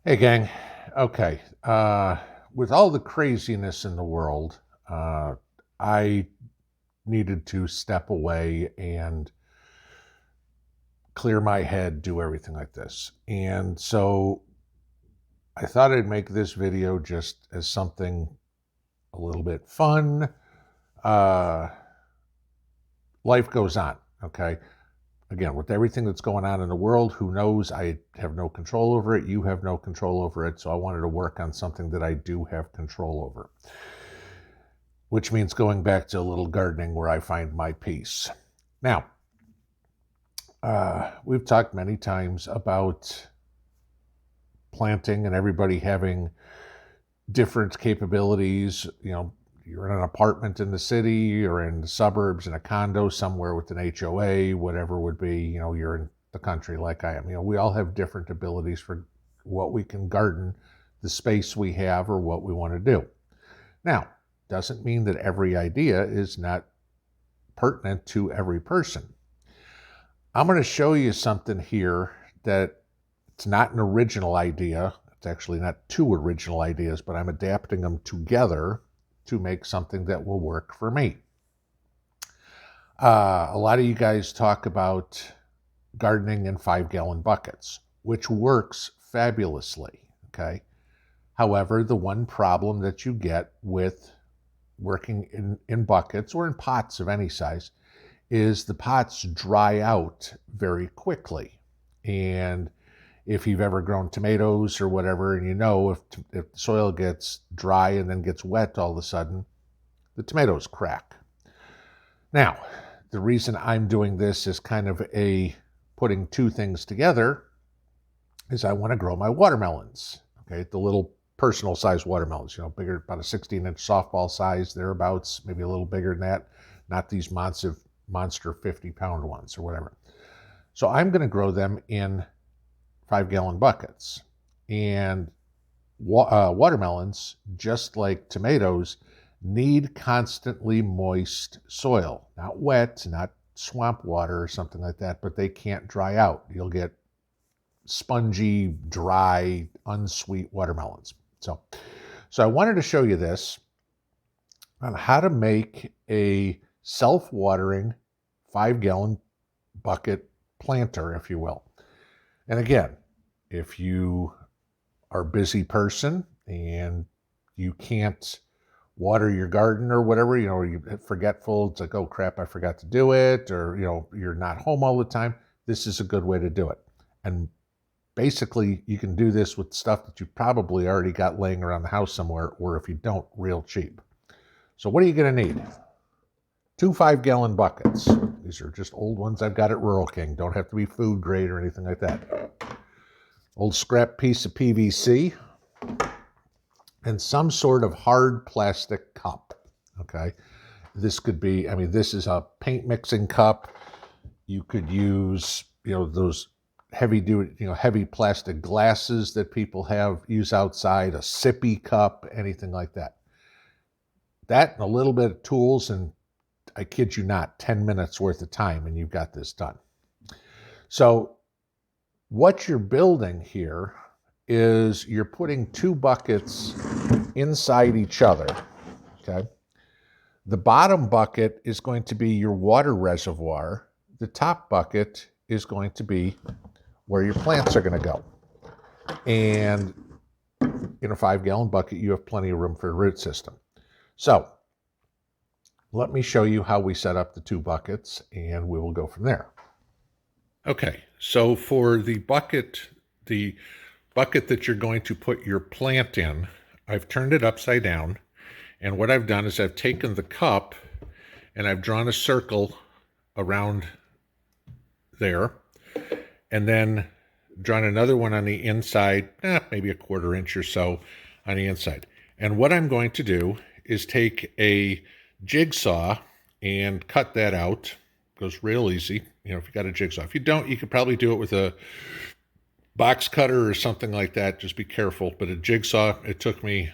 Hey, gang. Okay. With all the craziness in the world, I needed to step away and clear my head, do everything like this. And so I thought I'd make this video just as something a little bit fun. Uh, Life goes on. Okay. Again, with everything that's going on in the world, who knows? I have no control over it. You have no control over it. So I wanted to work on something that I do have control over, which means going back to a little gardening where I find my peace. Now, we've talked many times about planting and everybody having different capabilities. You're in an apartment in the city or in the suburbs in a condo somewhere with an HOA, whatever would be, you're in the country like I am. We all have different abilities for what we can garden, the space we have, or what we want to do. Now, doesn't mean that every idea is not pertinent to every person. I'm going to show you something here that it's not an original idea. It's actually not two original ideas, but I'm adapting them together to make something that will work for me. A lot of you guys talk about gardening in 5-gallon buckets, which works fabulously, okay? However, the one problem that you get with working in buckets or in pots of any size is the pots dry out very quickly. And if you've ever grown tomatoes or whatever, and if the soil gets dry and then gets wet all of a sudden, the tomatoes crack. Now, the reason I'm doing this is kind of putting two things together is I want to grow my watermelons, okay? The little personal size watermelons, bigger, about a 16-inch softball size, thereabouts, maybe a little bigger than that, not these monster 50-pound ones or whatever. So I'm going to grow them in 5-gallon buckets. And watermelons, just like tomatoes, need constantly moist soil. Not wet, not swamp water or something like that, but they can't dry out. You'll get spongy, dry, unsweet watermelons. So I wanted to show you this on how to make a self-watering 5-gallon bucket planter, if you will. And again, if you are a busy person and you can't water your garden or whatever, you're forgetful, it's like, oh crap, I forgot to do it, or you're not home all the time, this is a good way to do it. And basically, you can do this with stuff that you probably already got laying around the house somewhere, or if you don't, real cheap. So what are you going to need? 2 5-gallon buckets. These are just old ones I've got at Rural King. Don't have to be food grade or anything like that. Old scrap piece of PVC and some sort of hard plastic cup, okay? This could be, this is a paint mixing cup. You could use, those heavy plastic glasses that people use outside, a sippy cup, anything like that. That and a little bit of tools, and I kid you not, 10 minutes worth of time, and you've got this done. So what you're building here is you're putting 2 buckets inside each other, okay? The bottom bucket is going to be your water reservoir. The top bucket is going to be where your plants are going to go. And in a 5-gallon bucket, you have plenty of room for a root system. So let me show you how we set up the 2 buckets, and we will go from there. Okay, so for the bucket that you're going to put your plant in, I've turned it upside down, and what I've done is I've taken the cup and I've drawn a circle around there, and then drawn another one on the inside, maybe a 1/4 inch or so on the inside. And what I'm going to do is take a jigsaw and cut that out. It goes real easy, if you got a jigsaw. If you don't, you could probably do it with a box cutter or something like that. Just be careful. But a jigsaw, it took me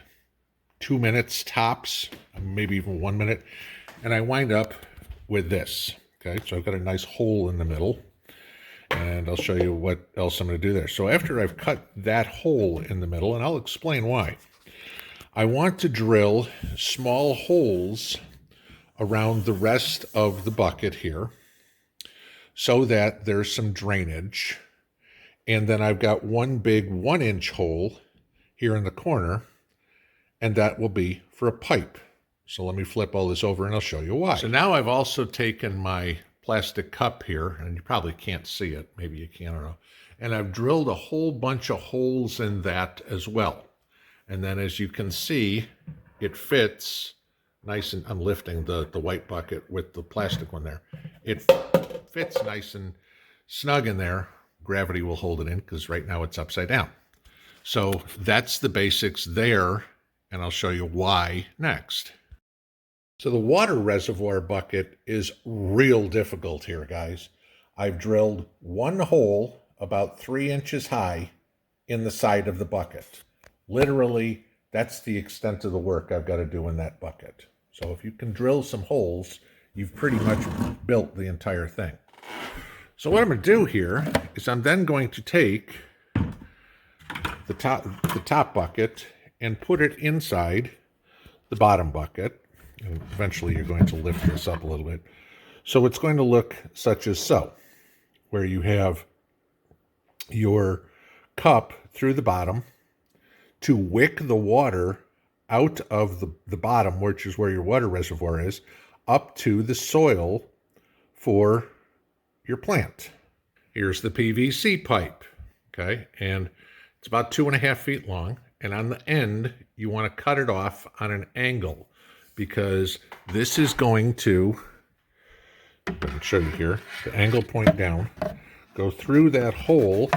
2 minutes tops, maybe even 1 minute. And I wind up with this. Okay, so I've got a nice hole in the middle. And I'll show you what else I'm going to do there. So after I've cut that hole in the middle, and I'll explain why, I want to drill small holes around the rest of the bucket here so that there's some drainage. And then I've got one big 1-inch hole here in the corner, and that will be for a pipe. So let me flip all this over and I'll show you why. So now I've also taken my plastic cup here, and you probably can't see it. Maybe you can, I don't know. And I've drilled a whole bunch of holes in that as well. And then as you can see, it fits nice, and I'm lifting the white bucket with the plastic one there. It fits nice and snug in there. Gravity will hold it in because right now it's upside down. So that's the basics there, and I'll show you why next. So the water reservoir bucket is real difficult here, guys. I've drilled one hole about 3 inches high in the side of the bucket. Literally, that's the extent of the work I've got to do in that bucket. So if you can drill some holes, you've pretty much built the entire thing. So what I'm going to do here is I'm then going to take the top bucket and put it inside the bottom bucket. And eventually you're going to lift this up a little bit. So it's going to look such as so, where you have your cup through the bottom to wick the water out of the bottom, which is where your water reservoir is, up to the soil for your plant. Here's the PVC pipe, okay? And it's about 2.5 feet long. And on the end, you want to cut it off on an angle, because this is going to, let me show you here, the angle point down, go through that hole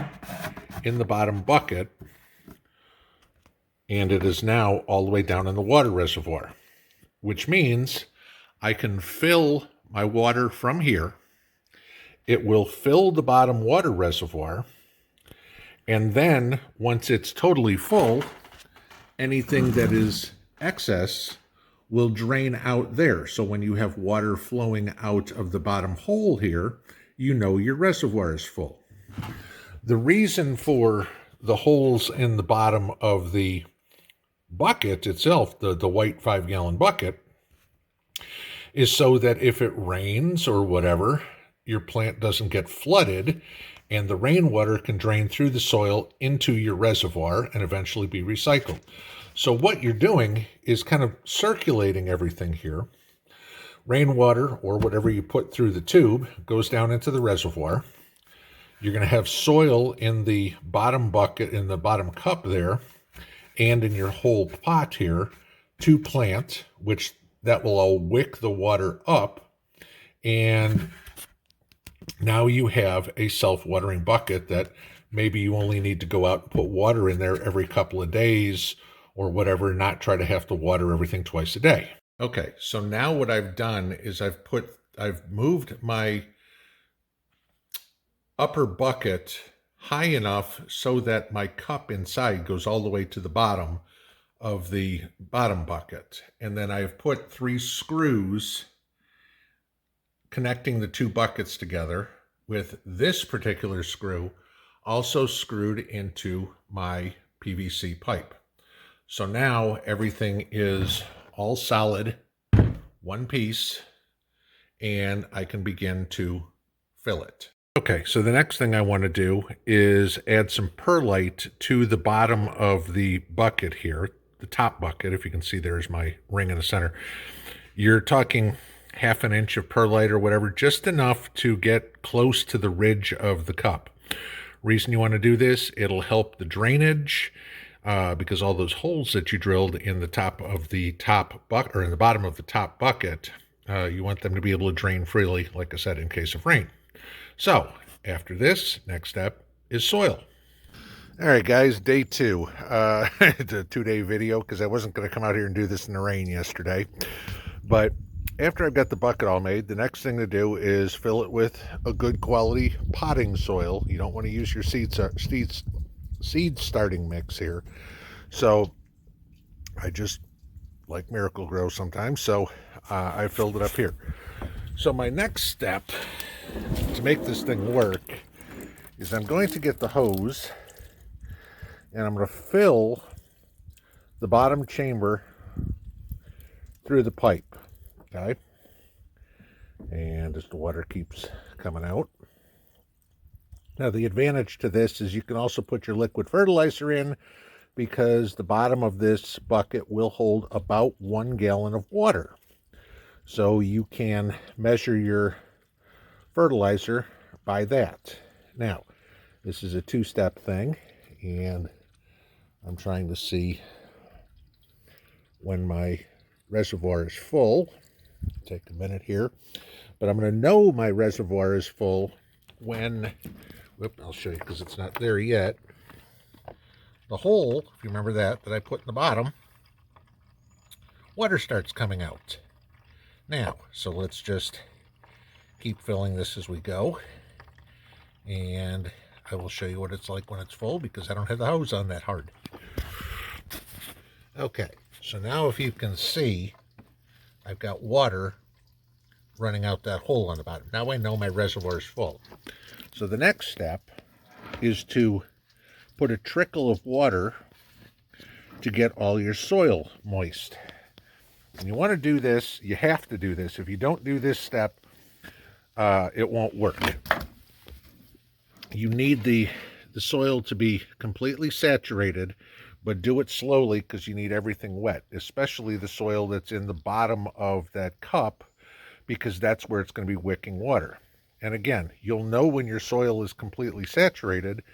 in the bottom bucket, and it is now all the way down in the water reservoir, which means I can fill my water from here. It will fill the bottom water reservoir, and then once it's totally full, anything that is excess will drain out there. So when you have water flowing out of the bottom hole here, you know your reservoir is full. The reason for the holes in the bottom of the bucket itself, the white 5-gallon bucket, is so that if it rains or whatever, your plant doesn't get flooded, and the rainwater can drain through the soil into your reservoir and eventually be recycled. So what you're doing is kind of circulating everything here. Rainwater, or whatever you put through the tube, goes down into the reservoir. You're going to have soil in the bottom bucket, in the bottom cup there, and in your whole pot here to plant, which that will all wick the water up. And now you have a self-watering bucket that maybe you only need to go out and put water in there every couple of days or whatever, not try to have to water everything twice a day. Okay, so now what I've done is I've moved my upper bucket high enough so that my cup inside goes all the way to the bottom of the bottom bucket. And then I've put 3 screws connecting the 2 buckets together, with this particular screw also screwed into my PVC pipe. So now everything is all solid, one piece, and I can begin to fill it. Okay, so the next thing I want to do is add some perlite to the bottom of the bucket here, the top bucket. If you can see, there's my ring in the center. You're talking 1/2 inch of perlite or whatever, just enough to get close to the ridge of the cup. Reason you want to do this, it'll help the drainage, because all those holes that you drilled in the top of the top bucket, or in the bottom of the top bucket, you want them to be able to drain freely, like I said, in case of rain. So after this, next step is soil. All right, guys, day 2. It's a 2-day video because I wasn't going to come out here and do this in the rain yesterday. But after I've got the bucket all made, the next thing to do is fill it with a good quality potting soil. You don't want to use your seed starting mix here. So I just like Miracle-Gro sometimes, so I filled it up here. So my next step to make this thing work is I'm going to get the hose and I'm going to fill the bottom chamber through the pipe, okay? And as the water keeps coming out. Now the advantage to this is you can also put your liquid fertilizer in, because the bottom of this bucket will hold about 1 gallon of water. So you can measure your fertilizer by that. Now, this is a 2-step thing, and I'm trying to see when my reservoir is full. Take a minute here, but I'm going to know my reservoir is full when, I'll show you because it's not there yet. The hole, if you remember that I put in the bottom, water starts coming out. Now, so let's just keep filling this as we go, and I will show you what it's like when it's full, because I don't have the hose on that hard. Okay, so now if you can see, I've got water running out that hole on the bottom. Now I know my reservoir is full. So the next step is to put a trickle of water to get all your soil moist. And you want to do this, you have to do this. If you don't do this step, it won't work. You need the soil to be completely saturated, but do it slowly because you need everything wet, especially the soil that's in the bottom of that cup, because that's where it's going to be wicking water. And again, you'll know when your soil is completely saturated,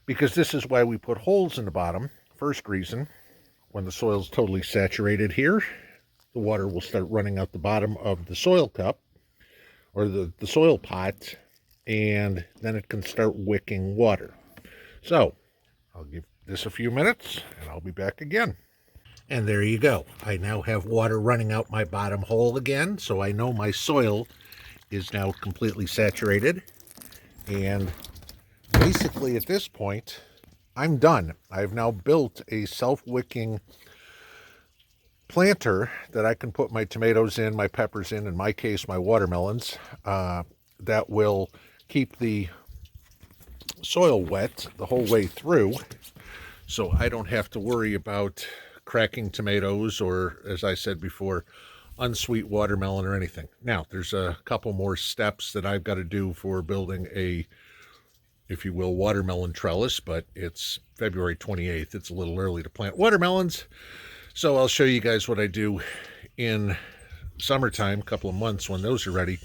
because this is why we put holes in the bottom. First reason, when the soil is totally saturated here, the water will start running out the bottom of the soil cup, or the soil pot, and then it can start wicking water. So I'll give this a few minutes and I'll be back again. And there you go. I now have water running out my bottom hole again, so I know my soil is now completely saturated. And basically at this point, I'm done. I've now built a self-wicking planter that I can put my tomatoes in, my peppers in my case, my watermelons, that will keep the soil wet the whole way through, so I don't have to worry about cracking tomatoes or, as I said before, unsweet watermelon or anything. Now, there's a couple more steps that I've got to do for building a, if you will, watermelon trellis, but it's February 28th. It's a little early to plant watermelons, so I'll show you guys what I do in summertime, a couple of months when those are ready.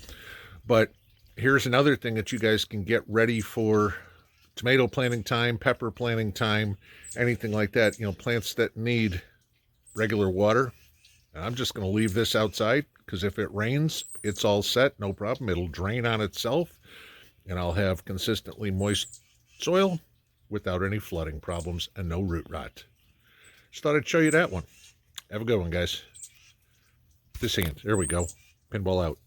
But here's another thing that you guys can get ready for tomato planting time, pepper planting time, anything like that. You know, plants that need regular water. And I'm just going to leave this outside, because if it rains, it's all set, no problem. It'll drain on itself, and I'll have consistently moist soil without any flooding problems and no root rot. Just thought I'd show you that one. Have a good one, guys. This hand. There we go. Pinball out.